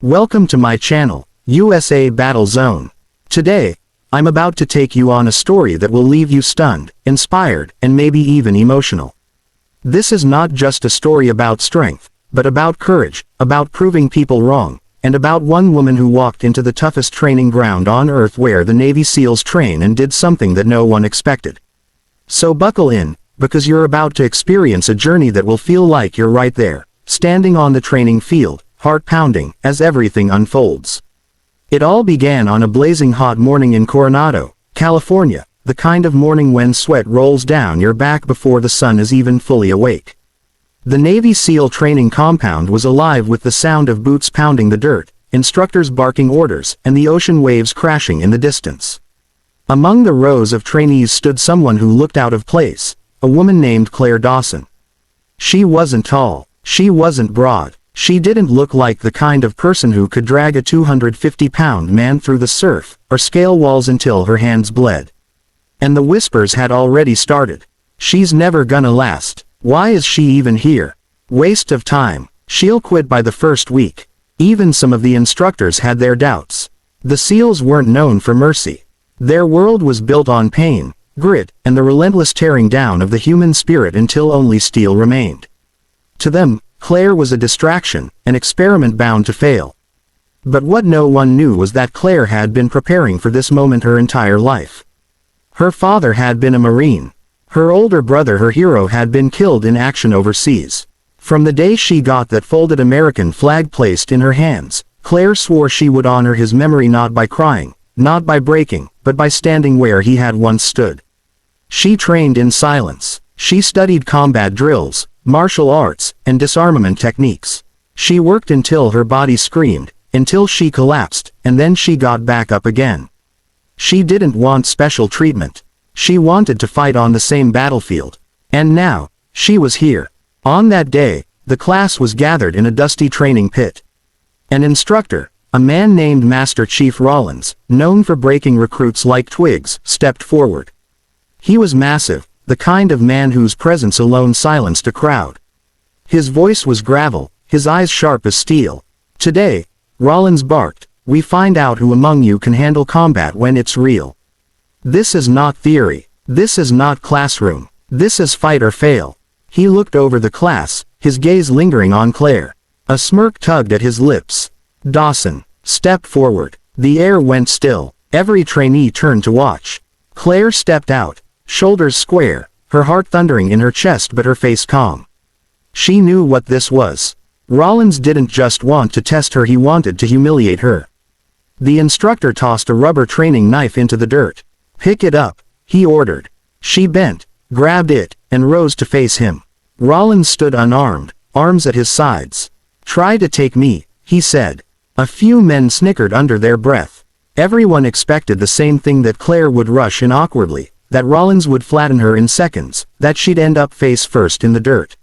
Welcome to my channel, USA Battle Zone. Today, I'm about to take you on a story that will leave you stunned, inspired, and maybe even emotional. This is not just a story about strength, but about courage, about proving people wrong, and about one woman who walked into the toughest training ground on earth where the Navy SEALs train and did something that no one expected. So buckle in, because you're about to experience a journey that will feel like you're right there, standing on the training field, heart pounding, as everything unfolds. It all began on a blazing hot morning in Coronado, California, the kind of morning when sweat rolls down your back before the sun is even fully awake. The Navy SEAL training compound was alive with the sound of boots pounding the dirt, instructors barking orders, and the ocean waves crashing in the distance. Among the rows of trainees stood someone who looked out of place, a woman named Claire Dawson. She wasn't tall, she wasn't broad. She didn't look like the kind of person who could drag a 250-pound man through the surf, or scale walls until her hands bled. And the whispers had already started. She's never gonna last. Why is she even here? Waste of time. She'll quit by the first week. Even some of the instructors had their doubts. The SEALs weren't known for mercy. Their world was built on pain, grit, and the relentless tearing down of the human spirit until only steel remained. To them, Claire was a distraction, an experiment bound to fail. But what no one knew was that Claire had been preparing for this moment her entire life. Her father had been a Marine. Her older brother, her hero, had been killed in action overseas. From the day she got that folded American flag placed in her hands, Claire swore she would honor his memory not by crying, not by breaking, but by standing where he had once stood. She trained in silence. She studied combat drills, martial arts, and disarmament techniques. She worked until her body screamed, until she collapsed, and then she got back up again. She didn't want special treatment. She wanted to fight on the same battlefield. And now, she was here. On that day, the class was gathered in a dusty training pit. An instructor, a man named Master Chief Rollins, known for breaking recruits like twigs, stepped forward. He was massive, the kind of man whose presence alone silenced a crowd. His voice was gravel, his eyes sharp as steel. Today, Rollins barked, we find out who among you can handle combat when it's real. This is not theory. This is not classroom. This is fight or fail. He looked over the class, his gaze lingering on Claire. A smirk tugged at his lips. Dawson, step forward. The air went still. Every trainee turned to watch. Claire stepped out. Shoulders square, her heart thundering in her chest but her face calm. She knew what this was. Rollins didn't just want to test her, he wanted to humiliate her. The instructor tossed a rubber training knife into the dirt. Pick it up, he ordered. She bent, grabbed it, and rose to face him. Rollins stood unarmed, arms at his sides. Try to take me, he said. A few men snickered under their breath. Everyone expected the same thing, that Claire would rush in awkwardly, that Rollins would flatten her in seconds, that she'd end up face first in the dirt.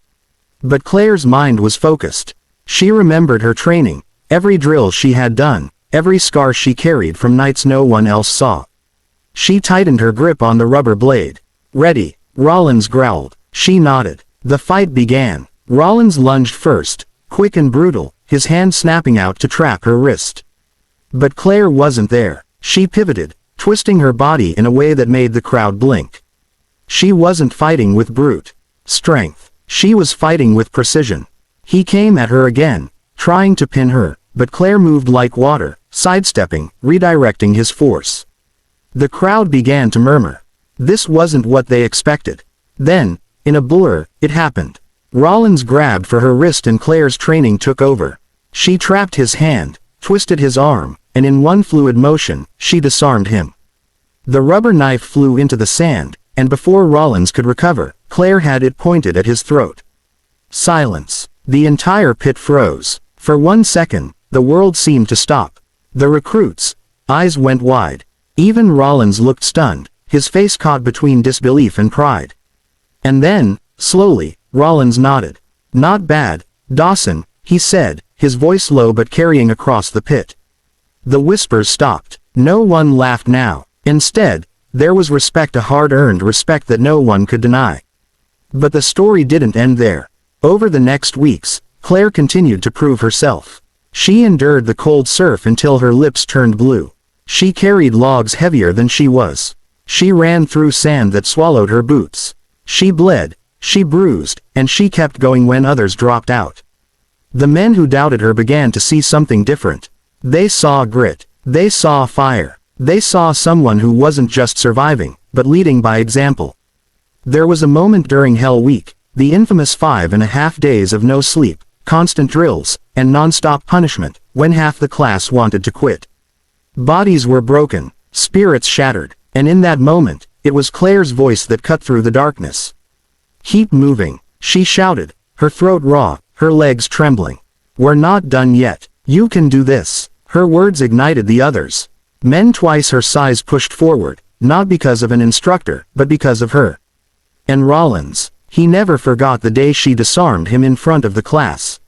But Claire's mind was focused. She remembered her training, every drill she had done, every scar she carried from nights no one else saw. She tightened her grip on the rubber blade. Ready, Rollins growled. She nodded. The fight began. Rollins lunged first, quick and brutal, his hand snapping out to trap her wrist. But Claire wasn't there. She pivoted, twisting her body in a way that made the crowd blink. She wasn't fighting with brute strength. She was fighting with precision. He came at her again, trying to pin her, but Claire moved like water, sidestepping, redirecting his force. The crowd began to murmur. This wasn't what they expected. Then, in a blur, it happened. Rollins grabbed for her wrist and Claire's training took over. She trapped his hand, twisted his arm, and in one fluid motion, she disarmed him. The rubber knife flew into the sand, and before Rollins could recover, Claire had it pointed at his throat. Silence. The entire pit froze. For 1 second, the world seemed to stop. The recruits' eyes went wide. Even Rollins looked stunned, his face caught between disbelief and pride. And then, slowly, Rollins nodded. Not bad, Dawson, he said, his voice low but carrying across the pit. The whispers stopped. No one laughed now. Instead, there was respect, a hard-earned respect that no one could deny. But the story didn't end there. Over the next weeks, Claire continued to prove herself. She endured the cold surf until her lips turned blue. She carried logs heavier than she was. She ran through sand that swallowed her boots. She bled, she bruised, and she kept going when others dropped out. The men who doubted her began to see something different. They saw grit. They saw fire. They saw someone who wasn't just surviving, but leading by example. There was a moment during Hell Week, the infamous 5.5 days of no sleep, constant drills, and non-stop punishment, when half the class wanted to quit. Bodies were broken, spirits shattered, and in that moment, it was Claire's voice that cut through the darkness. "Keep moving," she shouted, her throat raw, her legs trembling. "We're not done yet. You can do this." Her words ignited the others. Men twice her size pushed forward, not because of an instructor, but because of her. And Rollins, he never forgot the day she disarmed him in front of the class.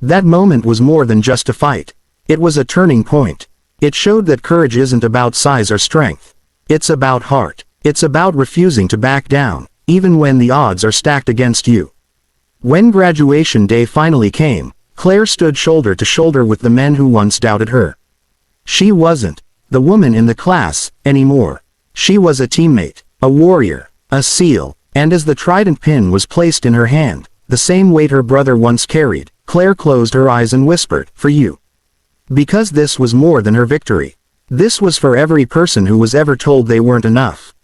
That moment was more than just a fight. It was a turning point. It showed that courage isn't about size or strength. It's about heart. It's about refusing to back down, even when the odds are stacked against you. When graduation day finally came, Claire stood shoulder to shoulder with the men who once doubted her. She wasn't the woman in the class anymore. She was a teammate, a warrior, a SEAL, and as the trident pin was placed in her hand, the same weight her brother once carried, Claire closed her eyes and whispered, "For you." Because this was more than her victory. This was for every person who was ever told they weren't enough.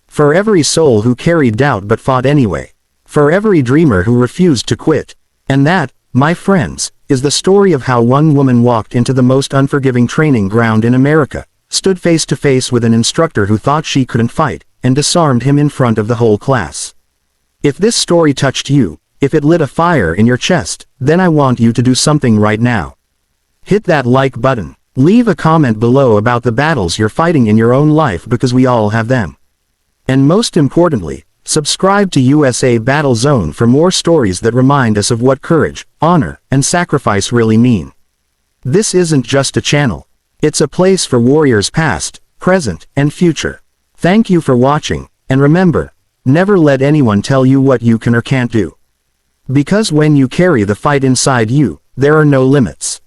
For every soul who carried doubt but fought anyway. For every dreamer who refused to quit. And that, my friends, is the story of how one woman walked into the most unforgiving training ground in America, stood face to face with an instructor who thought she couldn't fight, and disarmed him in front of the whole class. If this story touched you, if it lit a fire in your chest, then I want you to do something right now. Hit that like button. Leave a comment below about the battles you're fighting in your own life, because we all have them. And most importantly, subscribe to USA Battle Zone for more stories that remind us of what courage, honor, and sacrifice really mean. This isn't just a channel. It's a place for warriors past, present, and future. Thank you for watching, and remember, never let anyone tell you what you can or can't do. Because when you carry the fight inside you, there are no limits.